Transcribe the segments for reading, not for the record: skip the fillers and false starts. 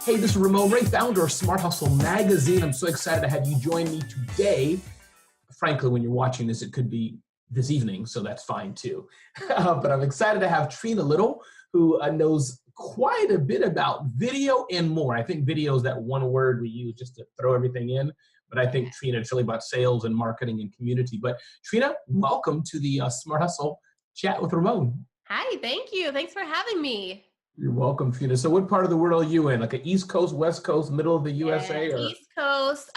Hey, this is Ramon Ray, founder of Smart Hustle Magazine. I'm so excited to have you join me today. Frankly, when you're watching this, it could be this evening, so that's fine too. But I'm excited to have Trena Little, who knows quite a bit about video and more. I think video is that one word we use just to throw everything in. But I think, Trena, it's really about sales and marketing and community. But Trena, welcome to the Smart Hustle Chat with Ramon. Hi, thank you. Thanks for having me. You're welcome, Trena. So what part of the world are you in? Like an East Coast, West Coast, middle of the USA? Or? East Coast.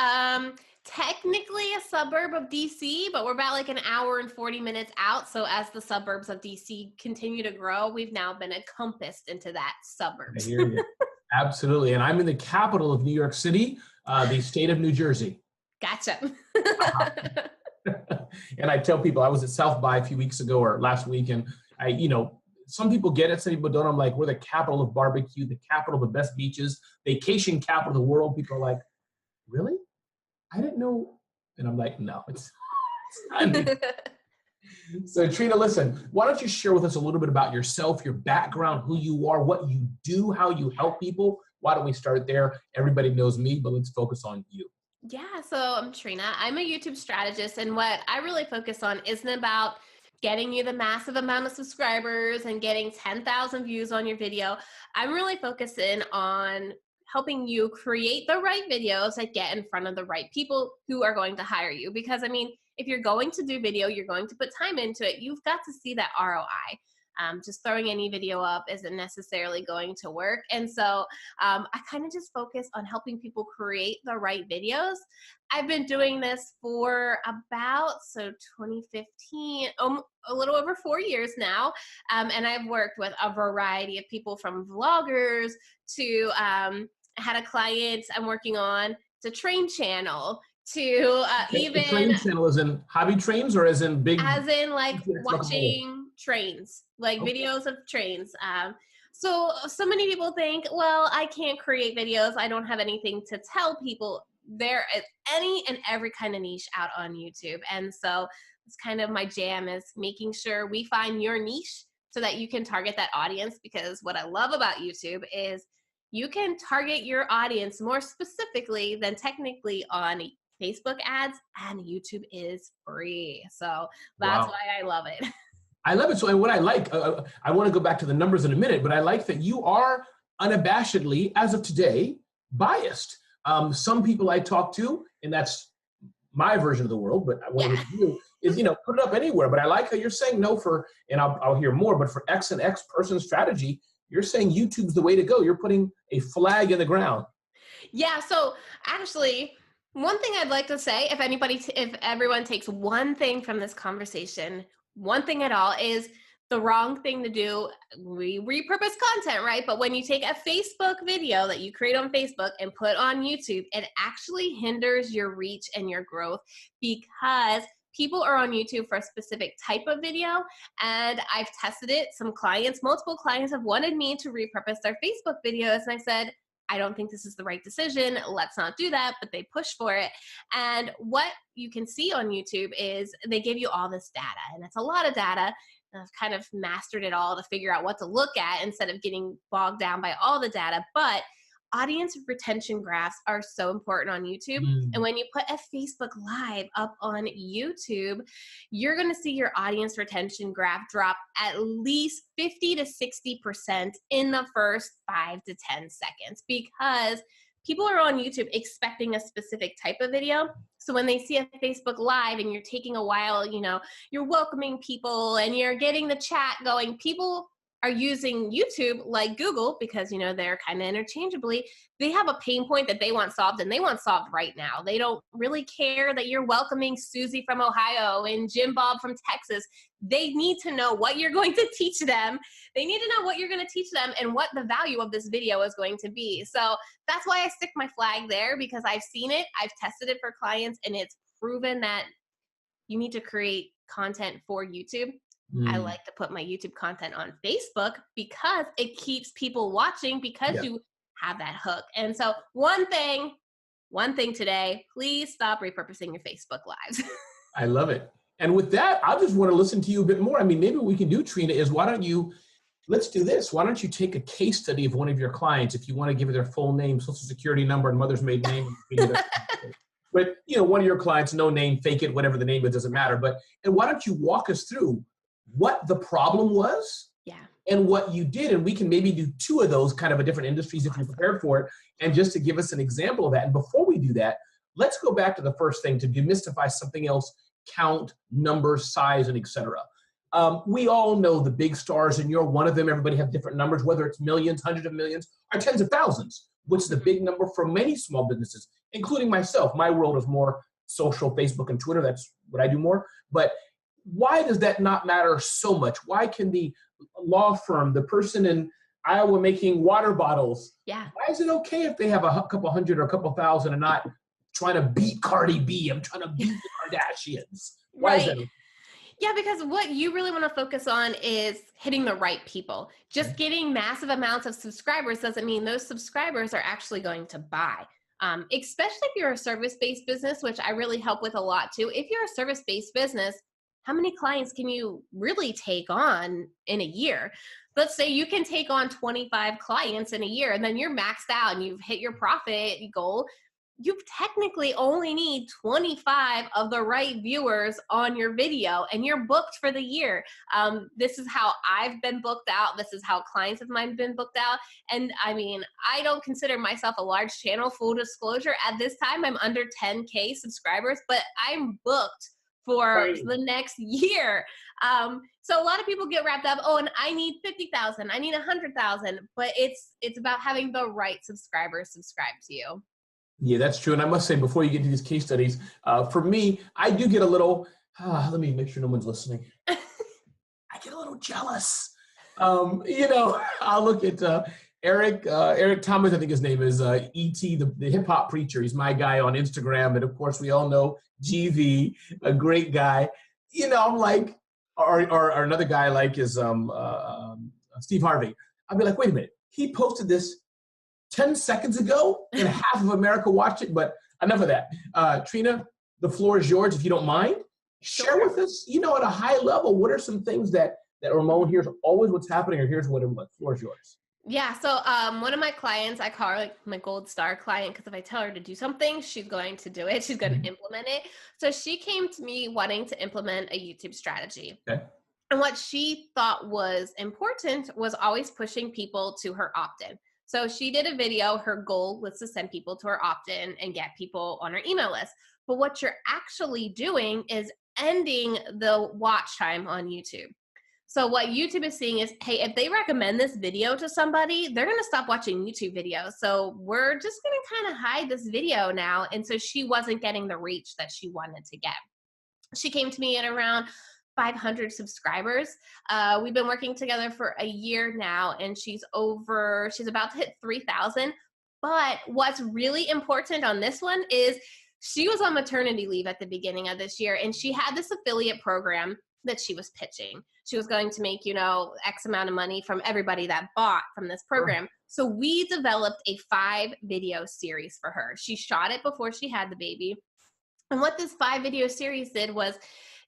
Technically a suburb of DC, but we're about like an hour and 40 minutes out. So as the suburbs of DC continue to grow, we've now been encompassed into that suburbs. I hear you. Absolutely. And I'm in the capital of New York City, the state of New Jersey. Gotcha. And I tell people, I was at South by a few weeks ago or last week, and some people get it, some people don't. I'm like, we're the capital of barbecue, the capital of the best beaches, vacation capital of the world. People are like, really? I didn't know. And I'm like, no, it's not. So Trena, listen, why don't you share with us a little bit about yourself, your background, who you are, what you do, how you help people. Why don't we start there? Everybody knows me, but let's focus on you. Yeah, so I'm Trena. I'm a YouTube strategist, and what I really focus on isn't about getting you the massive amount of subscribers and getting 10,000 views on your video. I'm really focusing on helping you create the right videos that get in front of the right people who are going to hire you. Because I mean, if you're going to do video, you're going to put time into it. You've got to see that ROI. Just throwing any video up isn't necessarily going to work. And so I kind of just focus on helping people create the right videos. I've been doing this for about 2015, a little over 4 years now. And I've worked with a variety of people, from vloggers to had a client I'm working on to Train Channel to even Train channel is in hobby trains or as in big? As in like watching trains, like videos of trains. So many people think, well, I can't create videos. I don't have anything to tell people. There is any and every kind of niche out on YouTube. And so it's kind of my jam is making sure we find your niche so that you can target that audience. Because what I love about YouTube is you can target your audience more specifically than technically on Facebook ads, and YouTube is free. So that's why I love it. I love it. So, and what I like, I want to go back to the numbers in a minute, but I like that you are unabashedly, as of today, biased. Some people I talk to, and that's my version of the world, but I want to do is, put it up anywhere. But I like how you're saying no for, and I'll hear more, but for X and X person strategy, you're saying YouTube's the way to go. You're putting a flag in the ground. Yeah. So actually, one thing I'd like to say, if everyone takes one thing from this conversation, one thing at all, is the wrong thing to do. We repurpose content, right? But when you take a Facebook video that you create on Facebook and put on YouTube, it actually hinders your reach and your growth, because people are on YouTube for a specific type of video. And I've tested it. Multiple clients have wanted me to repurpose their Facebook videos. And I said, I don't think this is the right decision. Let's not do that. But they push for it. And what you can see on YouTube is they give you all this data, and it's a lot of data. And I've kind of mastered it all to figure out what to look at instead of getting bogged down by all the data. But audience retention graphs are so important on YouTube. And when you put a Facebook Live up on YouTube, you're going to see your audience retention graph drop at least 50 to 60% in the first 5 to 10 seconds, because people are on YouTube expecting a specific type of video. So when they see a Facebook Live and you're taking a while, you're welcoming people and you're getting the chat going, people are using YouTube like Google, because, they're kind of interchangeably. They have a pain point that they want solved, and they want solved right now. They don't really care that you're welcoming Susie from Ohio and Jim Bob from Texas. They need to know what you're going to teach them. They need to know what you're going to teach them and what the value of this video is going to be. So that's why I stick my flag there, because I've seen it. I've tested it for clients, and it's proven that you need to create content for YouTube. I like to put my YouTube content on Facebook because it keeps people watching, because you have that hook. And so one thing today, please stop repurposing your Facebook Lives. I love it. And with that, I just want to listen to you a bit more. I mean, maybe what we can do, Trena, is why don't you let's do this. Why don't you take a case study of one of your clients if you want to give it their full name, social security number, and mother's maiden name. But, one of your clients, no name, fake it, whatever the name is, doesn't matter. And why don't you walk us through what the problem was and what you did? And we can maybe do 2 of those kind of a different industries if you're prepared for it. And just to give us an example of that. And before we do that, let's go back to the first thing to demystify something else: count, numbers, size, and etc. We all know the big stars, and you're one of them. Everybody have different numbers, whether it's millions, hundreds of millions, or tens of thousands, which is a big number for many small businesses, including myself. My world is more social, Facebook and Twitter. That's what I do more. But why does that not matter so much? Why can the law firm, the person in Iowa making water bottles, why is it okay if they have a couple hundred or a couple thousand and not trying to beat Cardi B? I'm trying to beat the Kardashians. Why is that okay? Yeah, because what you really want to focus on is hitting the right people. Just getting massive amounts of subscribers doesn't mean those subscribers are actually going to buy. Especially if you're a service-based business, which I really help with a lot too. If you're a service-based business, how many clients can you really take on in a year? Let's say you can take on 25 clients in a year, and then you're maxed out and you've hit your profit goal. You technically only need 25 of the right viewers on your video, and you're booked for the year. This is how I've been booked out. This is how clients of mine have been booked out. And I mean, I don't consider myself a large channel, full disclosure. At this time, I'm under 10K subscribers, but I'm booked for the next year. So a lot of people get wrapped up, and I need 50,000, I need 100,000, but it's about having the right subscribers subscribe to you. Yeah, that's true. And I must say, before you get to these case studies, for me, I do get a little, let me make sure no one's listening. I get a little jealous. I'll look at Eric Thomas, I think his name is, E.T., the hip hop preacher. He's my guy on Instagram. And of course, we all know GV, a great guy. I'm like, or another guy like is Steve Harvey. I'll be like, wait a minute. He posted this 10 seconds ago and half of America watched it, but enough of that. Trena, the floor is yours if you don't mind. Share with us, at a high level, what are some things that Ramon, here's always what's happening, or here's what the floor is yours. Yeah, so one of my clients, I call her like my gold star client, because if I tell her to do something, she's going to do it. She's going to implement it. So she came to me wanting to implement a YouTube strategy. Okay. And what she thought was important was always pushing people to her opt-in. So she did a video. Her goal was to send people to her opt-in and get people on her email list. But what you're actually doing is ending the watch time on YouTube. So what YouTube is seeing is, hey, if they recommend this video to somebody, they're going to stop watching YouTube videos. So we're just going to kind of hide this video now. And so she wasn't getting the reach that she wanted to get. She came to me at around 500 subscribers. We've been working together for a year now, and she's about to hit 3,000. But what's really important on this one is she was on maternity leave at the beginning of this year, and she had this affiliate program that she was pitching. She was going to make, X amount of money from everybody that bought from this program. So we developed a 5-video series for her. She shot it before she had the baby. And what this 5-video series did was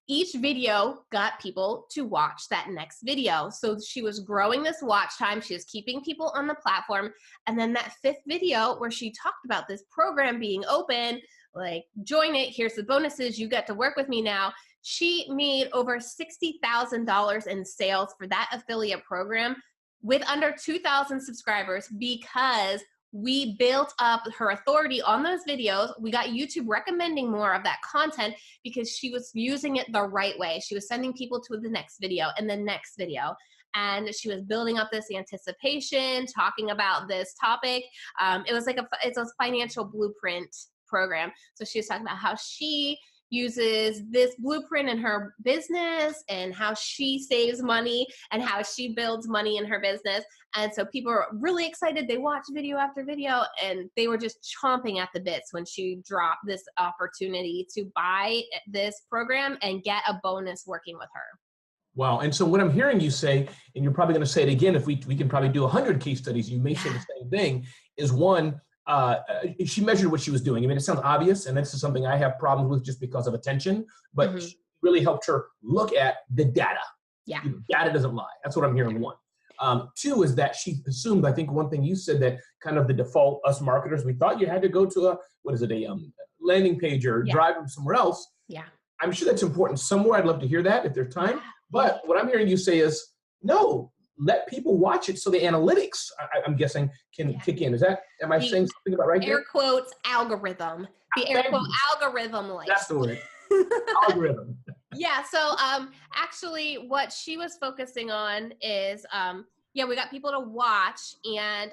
each video got people to watch that next video. So she was growing this watch time. She was keeping people on the platform. And then that 5th video where she talked about this program being open, like, join it, here's the bonuses, you get to work with me now. She made over $60,000 in sales for that affiliate program with under 2,000 subscribers because we built up her authority on those videos. We got YouTube recommending more of that content because she was using it the right way. She was sending people to the next video and the next video. And she was building up this anticipation, talking about this topic. It was like it's a financial blueprint program. So she was talking about how she uses this blueprint in her business and how she saves money and how she builds money in her business. And so people are really excited. They watch video after video, and they were just chomping at the bits when she dropped this opportunity to buy this program and get a bonus working with her. Wow. And so what I'm hearing you say, and you're probably going to say it again, if we can probably do 100 case studies, you may say the same thing, is one, she measured what she was doing. I mean, it sounds obvious, and this is something I have problems with just because of attention, but she really helped her look at the data. Yeah. Data doesn't lie. That's what I'm hearing, one. Two is that she assumed, I think one thing you said, that kind of the default, us marketers, we thought you had to go to a landing page or drive them somewhere else. Yeah. I'm sure that's important somewhere. I'd love to hear that if there's time. But what I'm hearing you say is, no, let people watch it so the analytics, I'm guessing, can kick in. Am I saying something about right there? Air quotes algorithm. The air quote algorithm. That's the word. Algorithm. Yeah. So actually what she was focusing on is, we got people to watch, and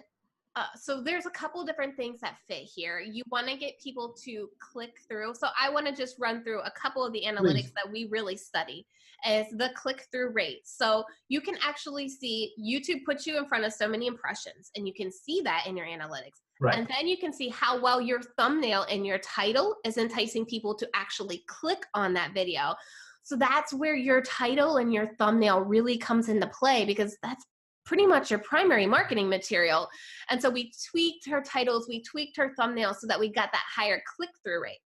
so there's a couple different things that fit here. You want to get people to click through. So I want to just run through a couple of the analytics that we really study, is the click-through rate. So you can actually see YouTube puts you in front of so many impressions, and you can see that in your analytics. Right. And then you can see how well your thumbnail and your title is enticing people to actually click on that video. So that's where your title and your thumbnail really comes into play, because that's pretty much your primary marketing material. And so we tweaked her titles, we tweaked her thumbnails so that we got that higher click-through rate.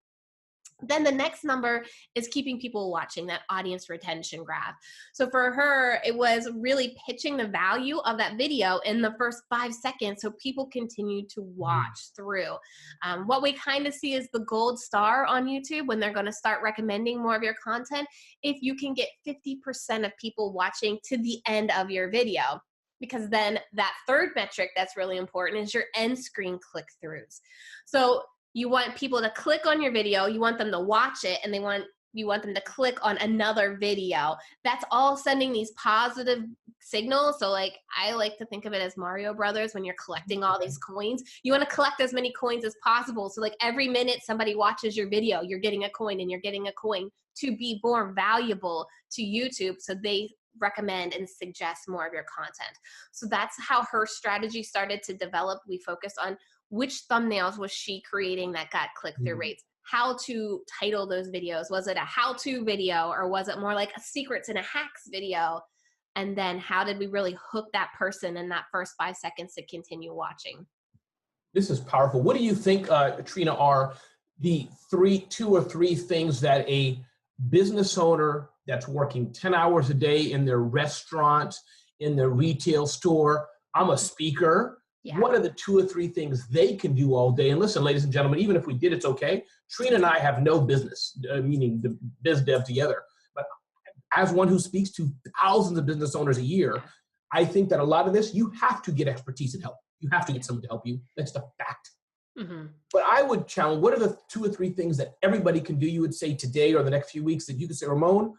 Then the next number is keeping people watching, that audience retention graph. So for her, it was really pitching the value of that video in the first 5 seconds so people continue to watch through. What we kind of see is the gold star on YouTube when they're going to start recommending more of your content, if you can get 50% of people watching to the end of your video. Because then that third metric that's really important is your end screen click-throughs. So you want people to click on your video, you want them to watch it, and you want them to click on another video. That's all sending these positive signals. So like, I like to think of it as Mario Brothers when you're collecting all these coins. You want to collect as many coins as possible. So like every minute somebody watches your video, you're getting a coin and you're getting a coin to be more valuable to YouTube. So they recommend and suggest more of your content. So that's how her strategy started to develop. We focused on which thumbnails was she creating that got click-through rates, how to title those videos. Was it a how-to video, or was it more like a secrets and a hacks video? And then how did we really hook that person in that first 5 seconds to continue watching? This is powerful. What do you think, Trena, are the 2 or 3 things that a business owner that's working 10 hours a day in their restaurant, in their retail store, I'm a speaker, what are the 2 or 3 things they can do all day? And listen, ladies and gentlemen, even if we did, it's okay. Trena and I have no business, meaning the biz dev together. But as one who speaks to thousands of business owners a year, I think that a lot of this, you have to get expertise and help. You have to get someone to help you. That's the fact. But I would challenge, what are the 2 or 3 things that everybody can do, you would say today or the next few weeks, that you could say, Ramon,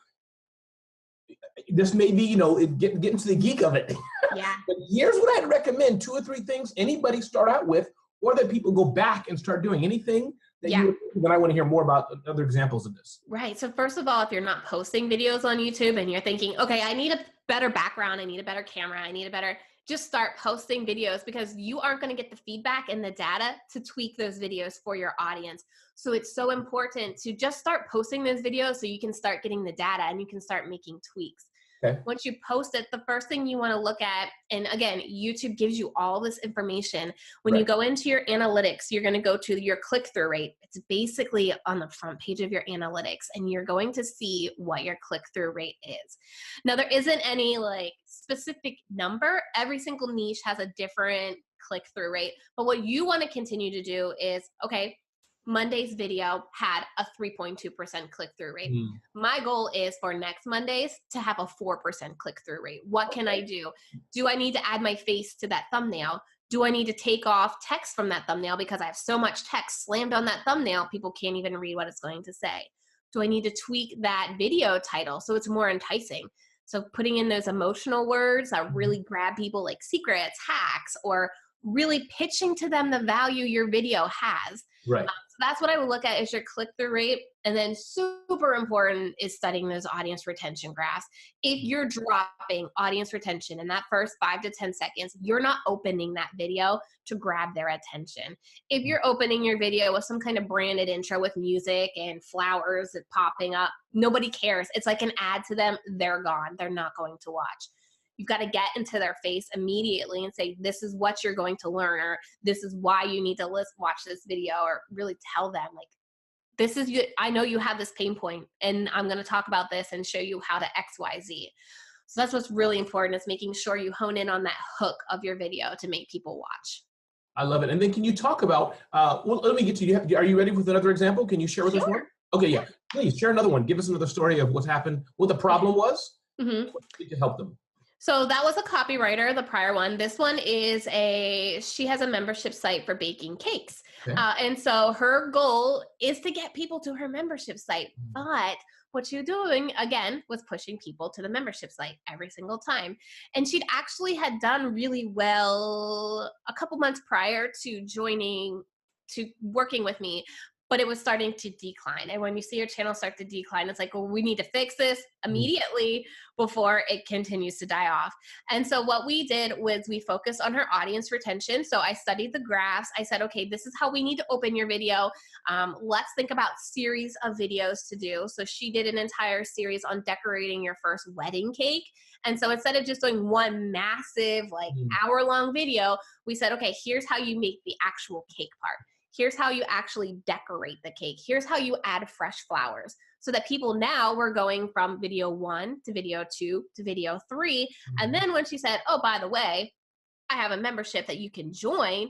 this may be, get into the geek of it. But here's what I'd recommend, 2 or 3 things anybody start out with, or that people go back and start doing. Anything that then I want to hear more about other examples of this. Right. So first of all, if you're not posting videos on YouTube and you're thinking, okay, I need a better background, I need a better camera, just start posting videos, because you aren't going to get the feedback and the data to tweak those videos for your audience. So it's so important to just start posting those videos so you can start getting the data and you can start making tweaks. Okay. Once you post it, the first thing you want to look at, and again, YouTube gives you all this information. When you go into your analytics, you're going to go to your click-through rate. It's basically on the front page of your analytics, and you're going to see what your click-through rate is. Now, there isn't any like specific number. Every single niche has a different click-through rate. But what you want to continue to do is, okay, Monday's video had a 3.2% click-through rate. My goal is for next Mondays to have a 4% click-through rate. What can I do? Do I need to add my face to that thumbnail? Do I need to take off text from that thumbnail because I have so much text slammed on that thumbnail, people can't even read what it's going to say? Do I need to tweak that video title so it's more enticing? So putting in those emotional words that really grab people, like secrets, hacks, or really pitching to them the value your video has. Right. So that's what I would look at, is your click-through rate. And then super important is studying those audience retention graphs. If you're dropping audience retention in that first 5 to 10 seconds, you're not opening that video to grab their attention. If you're opening your video with some kind of branded intro with music and flowers popping up, nobody cares. It's like an ad to them. They're gone. They're not going to watch. You've got to get into their face immediately and say, this is what you're going to learn, or this is why you need to watch this video, or really tell them, like, this is you. I know you have this pain point, and I'm going to talk about this and show you how to X, Y, Z. So that's what's really important, is making sure you hone in on that hook of your video to make people watch. I love it. And then can you talk about, well, let me get to you. Are you ready with another example? Can you share with us one? Okay, yeah. Please share another one. Give us another story of what's happened, what the problem was, what you did to help them. So that was a copywriter, the prior one. This one is she has a membership site for baking cakes. Okay. And so her goal is to get people to her membership site. But what she was doing, again, was pushing people to the membership site every single time. And she'd actually had done really well a couple months prior to working with me, but it was starting to decline. And when you see your channel start to decline, it's like, well, we need to fix this immediately before it continues to die off. And so what we did was we focused on her audience retention. So I studied the graphs. I said, okay, this is how we need to open your video. Let's think about series of videos to do. So she did an entire series on decorating your first wedding cake. And so instead of just doing one massive, like hour-long video, we said, okay, here's how you make the actual cake part. Here's how you actually decorate the cake. Here's how you add fresh flowers. So that people now were going from video 1 to video 2 to video 3. And then when she said, oh, by the way, I have a membership that you can join,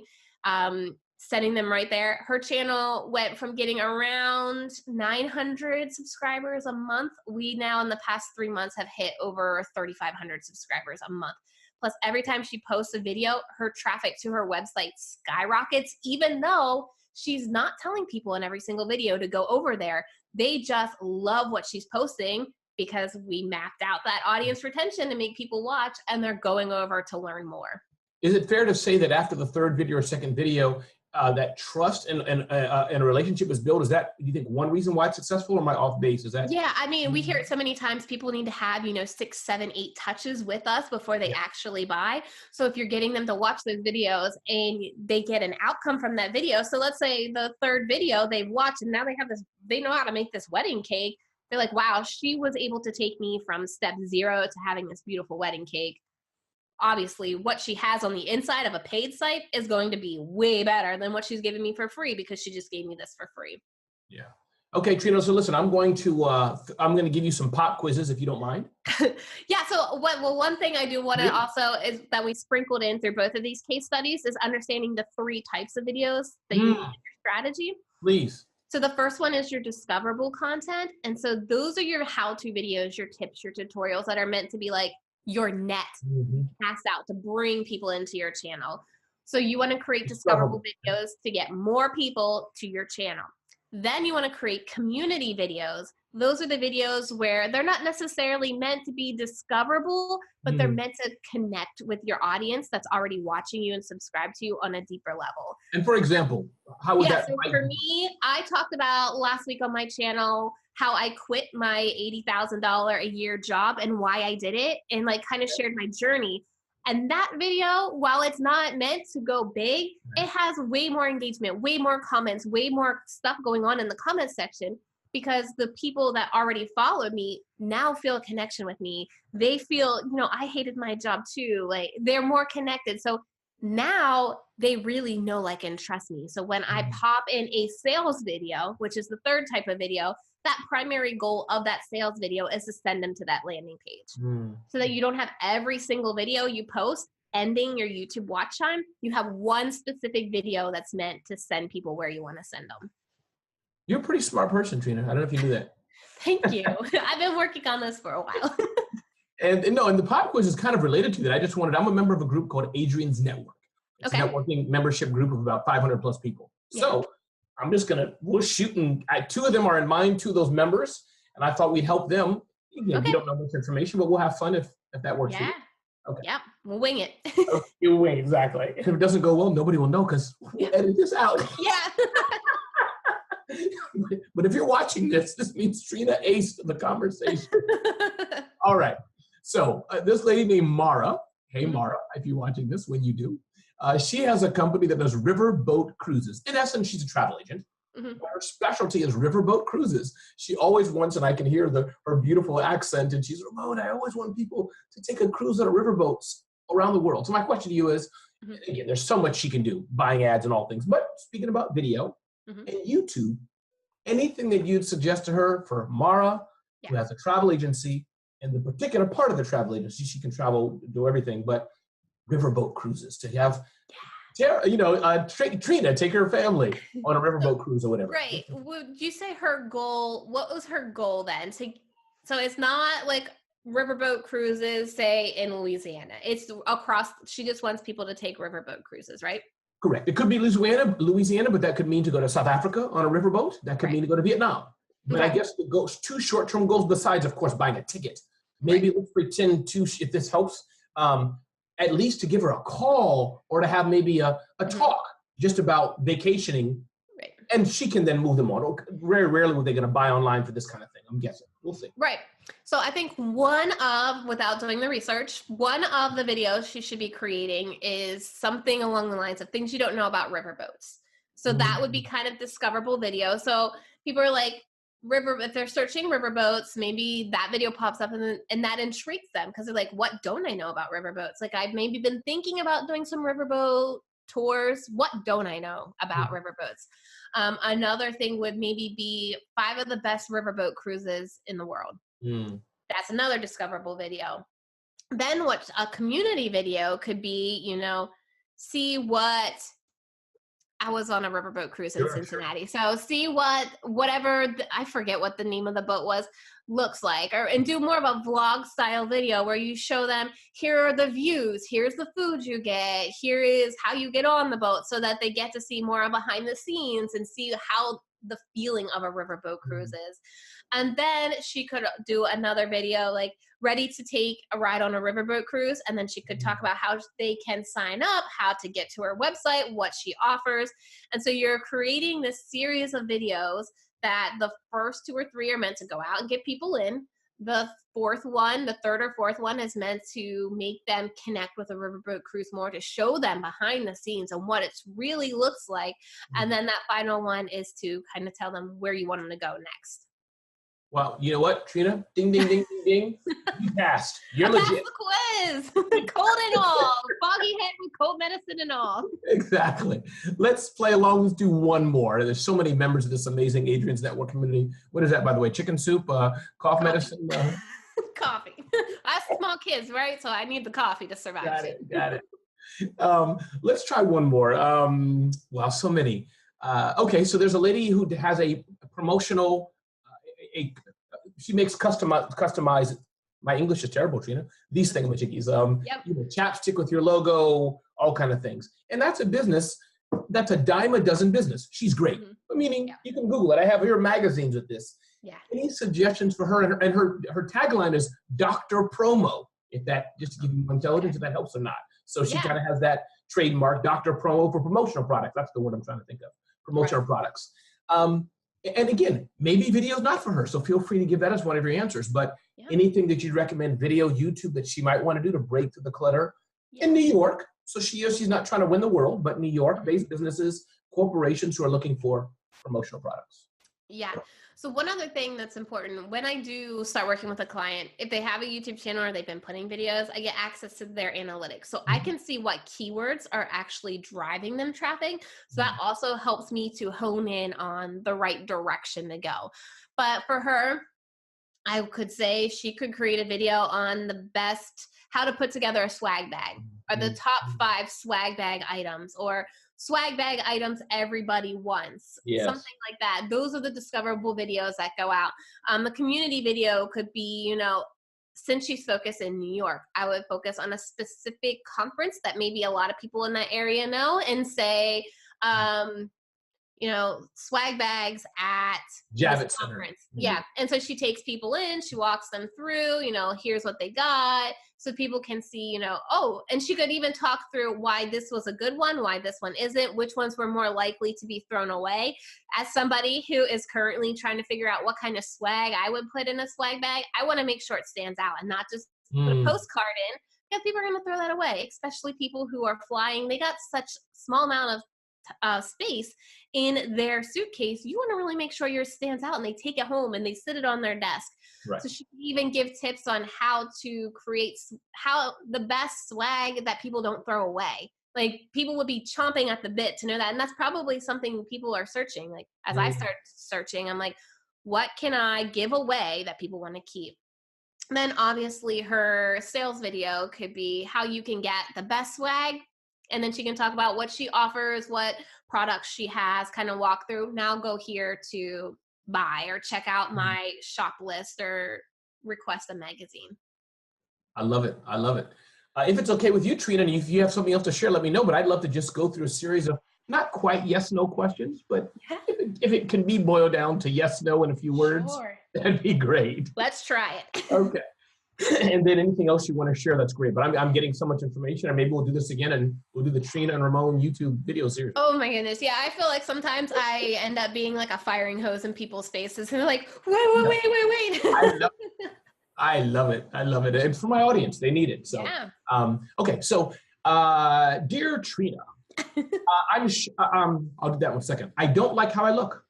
setting them right there, her channel went from getting around 900 subscribers a month. We now in the past 3 months have hit over 3,500 subscribers a month. Plus, every time she posts a video, her traffic to her website skyrockets, even though she's not telling people in every single video to go over there. They just love what she's posting because we mapped out that audience retention to make people watch, and they're going over to learn more. Is it fair to say that after the third video or second video, that trust and a relationship is built? Is that, do you think, one reason why it's successful, or am I off base? Is that? Yeah, I mean, we hear it so many times. People need to have, 6, 7, 8 touches with us before they actually buy. So if you're getting them to watch those videos and they get an outcome from that video, so let's say the third video they've watched and now they know how to make this wedding cake. They're like, wow, she was able to take me from step 0 to having this beautiful wedding cake. Obviously, what she has on the inside of a paid site is going to be way better than what she's giving me for free because she just gave me this for free. Yeah. Okay, Trina. So listen, I'm going to give you some pop quizzes if you don't mind. Yeah. So one thing I do want to also is that we sprinkled in through both of these case studies is understanding the 3 types of videos that you need in your strategy. Please. So the first one is your discoverable content. And so those are your how-to videos, your tips, your tutorials that are meant to be like your net cast out to bring people into your channel. So you want to create discoverable videos to get more people to your channel. Then you want to create community videos. Those are the videos where they're not necessarily meant to be discoverable, but they're meant to connect with your audience that's already watching you and subscribed to you on a deeper level. And for example, how would that? So for me, I talked about last week on my channel how I quit my $80,000 a year job and why I did it, and like kind of shared my journey. And that video, while it's not meant to go big, it has way more engagement, way more comments, way more stuff going on in the comment section, because the people that already followed me now feel a connection with me. They feel, I hated my job too. Like, they're more connected. So now they really know, like, and trust me. So when I pop in a sales video, which is the third type of video, that primary goal of that sales video is to send them to that landing page so that you don't have every single video you post ending your YouTube watch time. You have one specific video that's meant to send people where you want to send them. You're a pretty smart person, Trina. I don't know if you knew that. Thank you. I've been working on this for a while. And the pop quiz is kind of related to that. I'm a member of a group called Adrian's Network. It's a networking membership group of about 500 plus people. Yeah. So I'm just we're shooting, 2 of them are in mind, 2 of those members, and I thought we'd help them. Again, we don't know much information, but we'll have fun if that works for you. Okay. Yep, we'll wing it. Okay, you'll wing, exactly. If it doesn't go well, nobody will know because we'll edit this out. Yeah. But if you're watching this means Trina aced the conversation. All right. So this lady named Mara, hey Mara, if you're watching this, when you do, she has a company that does riverboat cruises. In essence, she's a travel agent. Her specialty is riverboat cruises. She always wants, and I can hear her beautiful accent, and she's, Ramon, I always want people to take a cruise on a riverboat around the world. So my question to you is, again, there's so much she can do, buying ads and all things, but speaking about video and YouTube, anything that you'd suggest to her for Mara, who has a travel agency and the particular part of the travel agency, she can travel, do everything, but riverboat cruises to have, Trina take her family on a riverboat cruise or whatever. Right. Would you say her goal, what was her goal then? So it's not like riverboat cruises, say in Louisiana. It's across, she just wants people to take riverboat cruises, right? Correct. It could be Louisiana, but that could mean to go to South Africa on a riverboat. That could mean to go to Vietnam. But I guess the goals, 2 short-term goals besides, of course, buying a ticket. Maybe let's pretend to, if this helps, at least to give her a call or to have maybe a talk just about vacationing. Right. And she can then move them on. Very rarely were they going to buy online for this kind of thing, I'm guessing. We'll see. Right. So I think without doing the research, one of the videos she should be creating is something along the lines of things you don't know about riverboats. So that would be kind of discoverable video. So people are like, if they're searching riverboats, maybe that video pops up and that intrigues them because they're like, what don't I know about riverboats? Like, I've maybe been thinking about doing some riverboat tours. What don't I know about riverboats? Another thing would maybe be 5 of the best riverboat cruises in the world. That's another discoverable video. Then what a community video could be, see what I was on a riverboat cruise in Cincinnati. So see I forget what the name of the boat was, looks like, and do more of a vlog style video where you show them, here are the views, here's the food you get, here is how you get on the boat, so that they get to see more behind the scenes and see how the feeling of a riverboat cruise is. And then she could do another video like ready to take a ride on a riverboat cruise. And then she could talk about how they can sign up, how to get to her website, what she offers. And so you're creating this series of videos that the first 2 or 3 are meant to go out and get people in. The third or fourth one is meant to make them connect with a riverboat cruise more, to show them behind the scenes and what it really looks like. And then that final one is to kind of tell them where you want them to go next. Well, you know what, Trina? Ding, ding, ding, ding, ding. You passed. You're legit. That's the quiz. Cold and all. Foggy head with cold medicine and all. Exactly. Let's play along. Let's do one more. There's so many members of this amazing Adrian's Network community. What is that, by the way? Chicken soup, cough medicine? Coffee. I have small kids, right? So I need the coffee to survive. Got it. Let's try one more. Wow, so many. Okay, so there's a lady who has a promotional, she makes customized, my English is terrible, Trina, these thingamajiggies, chapstick with your logo, all kind of things. And that's a business, that's a dime a dozen business. She's great. Meaning, you can Google it. I have here magazines with this. Yeah. Any suggestions for her? And her tagline is Dr. Promo, if that, just to give you more intelligence, if that helps or not. So she kind of has that trademark, Dr. Promo, for promotional products. That's the word I'm trying to think of, promotional products. And again, maybe video is not for her, so feel free to give that as one of your answers. But anything that you'd recommend, video, YouTube, that she might want to do to break through the clutter in New York. So she's not trying to win the world, but New York-based businesses, corporations who are looking for promotional products. Yeah. So one other thing that's important, when I do start working with a client, if they have a YouTube channel or they've been putting videos, I get access to their analytics. So I can see what keywords are actually driving them traffic. So that also helps me to hone in on the right direction to go. But for her, I could say she could create a video on the best, how to put together a swag bag, or the top 5 swag bag items, or swag bag items everybody wants, something like that. Those are the discoverable videos that go out. The community video could be, since she's focused in New York, I would focus on a specific conference that maybe a lot of people in that area know, and say, swag bags at Javits conference. Yeah. And so she takes people in, she walks them through, here's what they got, so people can see, and she could even talk through why this was a good one, why this one isn't, which ones were more likely to be thrown away. As somebody who is currently trying to figure out what kind of swag I would put in a swag bag, I want to make sure it stands out and not just put a postcard in, because people are going to throw that away, especially people who are flying. They got such small amount of space in their suitcase. You want to really make sure yours stands out, and they take it home and they sit it on their desk. Right. So she can even give tips on how to create the best swag that people don't throw away. Like, people would be chomping at the bit to know that. And that's probably something people are searching. Like, as I start searching, I'm like, what can I give away that people want to keep? Then obviously her sales video could be how you can get the best swag. And then she can talk about what she offers, what products she has, kind of walk through. Now go here to buy or check out my shop list or request a magazine. I love it. I love it. If it's okay with you, Trina, and if you have something else to share, let me know. But I'd love to just go through a series of not quite yes/no questions, but Yeah. if it can be boiled down to yes/no in a few words, Sure. that'd be great. Let's try it. Okay. And then anything else you want to share, that's great. But I'm getting so much information, and maybe we'll do this again, and we'll do the Trina and Ramon YouTube video series. Oh my goodness. Yeah, I feel like sometimes I end up being like a firing hose in people's faces. And they're like, wait. I love it. I love it. And for my audience, they need it. So, Yeah. Okay. So, dear Trina, I'll do that one second. I don't like how I look.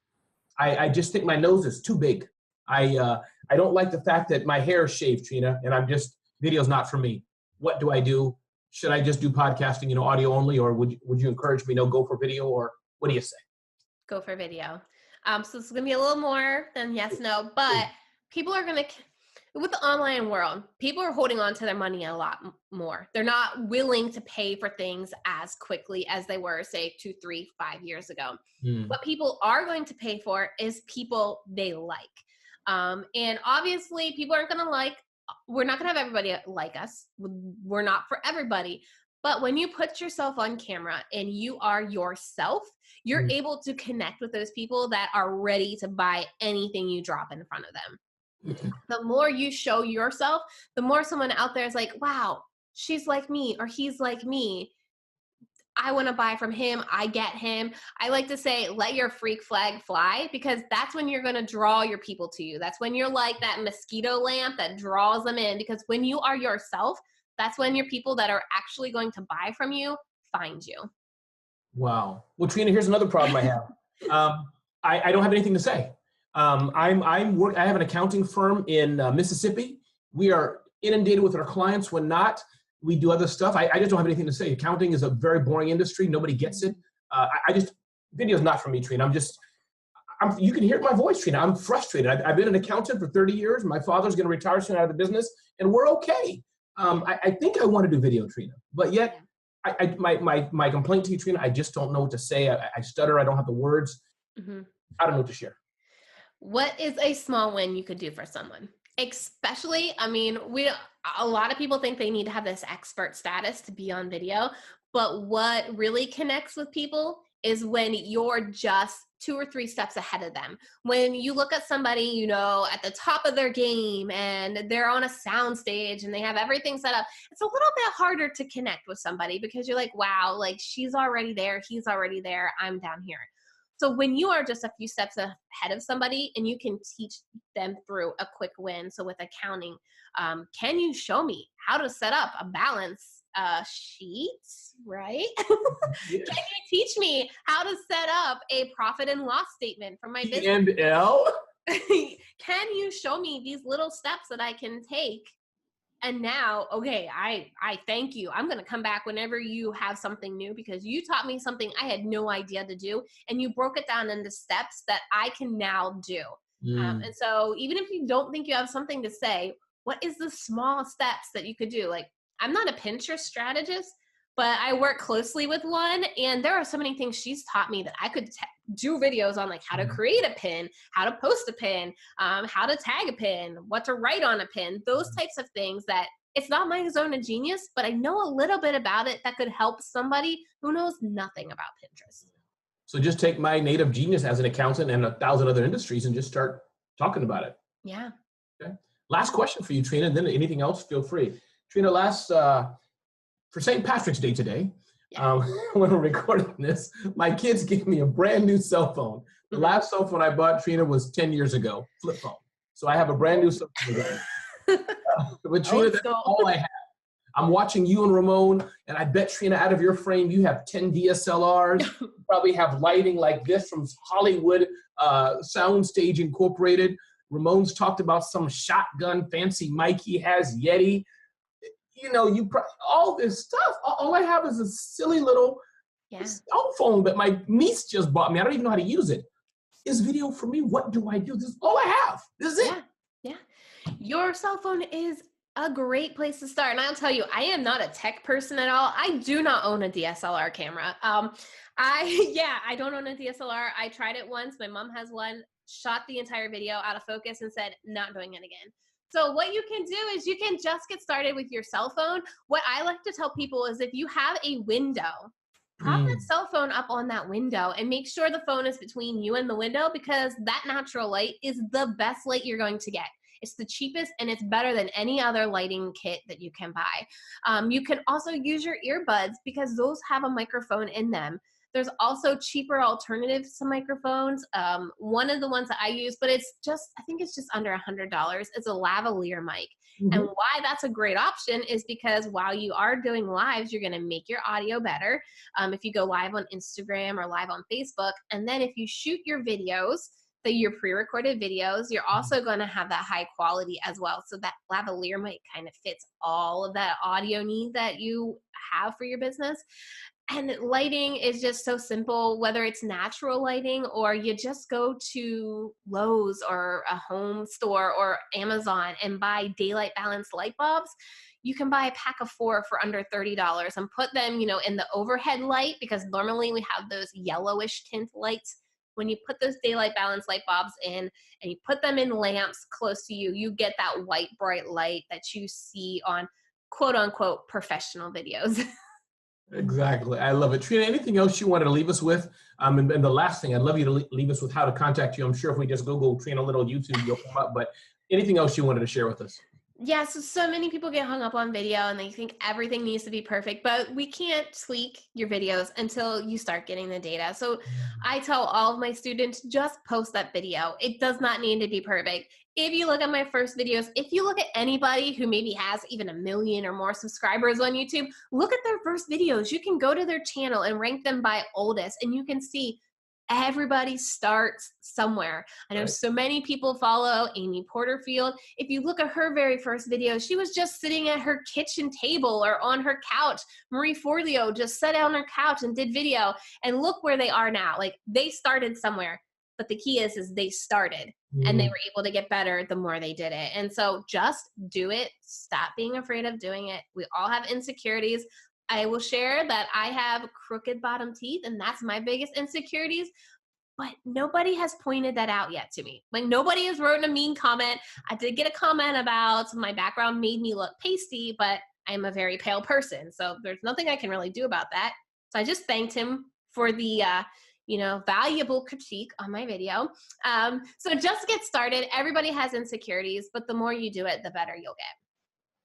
I just think my nose is too big. I don't like the fact that my hair is shaved, Trina, and video's not for me. What do I do? Should I just do podcasting, audio only, or would you encourage me to go for video, or what do you say? Go for video. So it's gonna be a little more than yes, no, but people are gonna, with the online world, people are holding on to their money a lot more. They're not willing to pay for things as quickly as they were, say, 2, 3, 5 years ago. What people are going to pay for is people they like. And obviously people aren't going to we're not going to have everybody like us. We're not for everybody. But when you put yourself on camera and you are yourself, you're able to connect with those people that are ready to buy anything you drop in front of them. The more you show yourself, the more someone out there is like, wow, she's like me or he's like me. I want to buy from him. I get him. I like to say, let your freak flag fly, because that's when you're going to draw your people to you. That's when you're like that mosquito lamp that draws them in, because when you are yourself, that's when your people that are actually going to buy from you find you. Wow. Well, Trina, here's another problem I have. I don't have anything to say. I have an accounting firm in Mississippi. We are inundated with our clients. When not, we do other stuff. I just don't have anything to say. Accounting is a very boring industry. Nobody gets it. Video's not for me, Trina. You can hear my voice, Trina. I'm frustrated. I've been an accountant for 30 years. My father's going to retire soon out of the business, and we're okay. I think I want to do video, Trina, but yet my complaint to you, Trina, I just don't know what to say. I stutter. I don't have the words. I don't know what to share. What is a small win you could do for someone? Especially, a lot of people think they need to have this expert status to be on video, but what really connects with people is when you're just 2 or 3 steps ahead of them. When you look at somebody, at the top of their game and they're on a sound stage and they have everything set up, it's a little bit harder to connect with somebody because you're like, wow, like she's already there, he's already there, I'm down here. So when you are just a few steps ahead of somebody and you can teach them through a quick win. So with accounting, can you show me how to set up a balance sheet, right? Yeah. Can you teach me how to set up a profit and loss statement for my business? P&L? Can you show me these little steps that I can take? And now, okay, I thank you. I'm going to come back whenever you have something new, because you taught me something I had no idea to do. And you broke it down into steps that I can now do. And so even if you don't think you have something to say, what is the small steps that you could do? Like, I'm not a Pinterest strategist, but I work closely with one. And there are so many things she's taught me that I could do videos on, like how to create a pin, how to post a pin, how to tag a pin, what to write on a pin, those types of things that it's not my zone of genius, but I know a little bit about it that could help somebody who knows nothing about Pinterest. So just take my native genius as an accountant and 1,000 other industries and just start talking about it. Yeah. Okay. Last question for you, Trina, and then anything else, feel free. Trina, for St. Patrick's Day today, when we're recording this, my kids gave me a brand new cell phone. The last cell phone I bought, Trina, was 10 years ago, flip phone. So I have a brand new cell phone today. But Trina, that's all I have. I'm watching you and Ramon, and I bet, Trina, out of your frame, you have 10 DSLRs. You probably have lighting like this from Hollywood Soundstage Incorporated. Ramon's talked about some shotgun fancy mic he has, Yeti. All this stuff. All I have is a silly little cell phone that my niece just bought me. I don't even know how to use it. Is video for me? What do I do? This is all I have. This is it. Yeah. Your cell phone is a great place to start. And I'll tell you, I am not a tech person at all. I do not own a DSLR camera. I don't own a DSLR. I tried it once. My mom has one, shot the entire video out of focus and said, not doing it again. So what you can do is you can just get started with your cell phone. What I like to tell people is if you have a window, prop that cell phone up on that window and make sure the phone is between you and the window, because that natural light is the best light you're going to get. It's the cheapest and it's better than any other lighting kit that you can buy. You can also use your earbuds because those have a microphone in them. There's also cheaper alternatives to microphones. One of the ones that I use, but I think it's just under $100, is a lavalier mic. Mm-hmm. And why that's a great option is because while you are doing lives, you're going to make your audio better. If you go live on Instagram or live on Facebook, and then if you shoot your videos, your pre-recorded videos, you're also going to have that high quality as well. So that lavalier mic kind of fits all of that audio need that you have for your business. And lighting is just so simple, whether it's natural lighting or you just go to Lowe's or a home store or Amazon and buy daylight balanced light bulbs. You can buy a pack of 4 for under $30 and put them, in the overhead light, because normally we have those yellowish tint lights. When you put those daylight balanced light bulbs in and you put them in lamps close to you, you get that white, bright light that you see on quote unquote professional videos. Exactly. I love it. Trena, anything else you wanted to leave us with? And the last thing, I'd love you to leave us with how to contact you. I'm sure if we just Google Trena Little YouTube, you'll come up, but anything else you wanted to share with us? Yeah, so many people get hung up on video and they think everything needs to be perfect, but we can't tweak your videos until you start getting the data. So I tell all of my students, just post that video. It does not need to be perfect. If you look at my first videos, if you look at anybody who maybe has even 1 million or more subscribers on YouTube, look at their first videos. You can go to their channel and rank them by oldest, and you can see everybody starts somewhere. I know so many people follow Amy Porterfield. If you look at her very first video, she was just sitting at her kitchen table or on her couch. Marie Forleo just sat on her couch and did video, and look where they are now. Like, they started somewhere, but the key is they started and they were able to get better the more they did it. And so just do it. Stop being afraid of doing it. We all have insecurities. I will share that I have crooked bottom teeth, and that's my biggest insecurities, but nobody has pointed that out yet to me. Like, nobody has written a mean comment. I did get a comment about my background made me look pasty, but I'm a very pale person, so there's nothing I can really do about that. So I just thanked him for the valuable critique on my video. So just get started. Everybody has insecurities, but the more you do it, the better you'll get.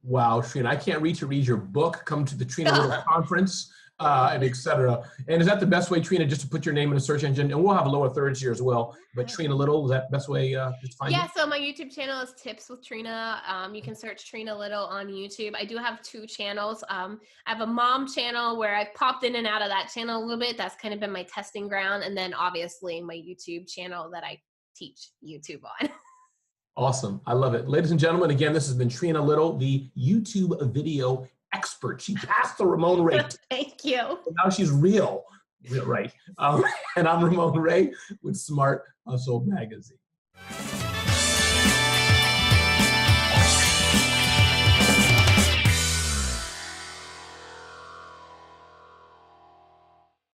Wow, Trena, I can't wait to read your book. Come to the Trena Little conference, and et cetera. And is that the best way, Trena, just to put your name in a search engine? And we'll have lower thirds here as well. But Trena Little, is that the best way to find you? So my YouTube channel is Tips with Trena. You can search Trena Little on YouTube. I do have 2 channels. I have a mom channel where I've popped in and out of that channel a little bit. That's kind of been my testing ground. And then obviously my YouTube channel that I teach YouTube on. Awesome. I love it. Ladies and gentlemen, again, this has been Trena Little, the YouTube video expert. She passed the Ramon Ray. Thank you. Now she's real right. And I'm Ramon Ray with Smart Hustle Magazine.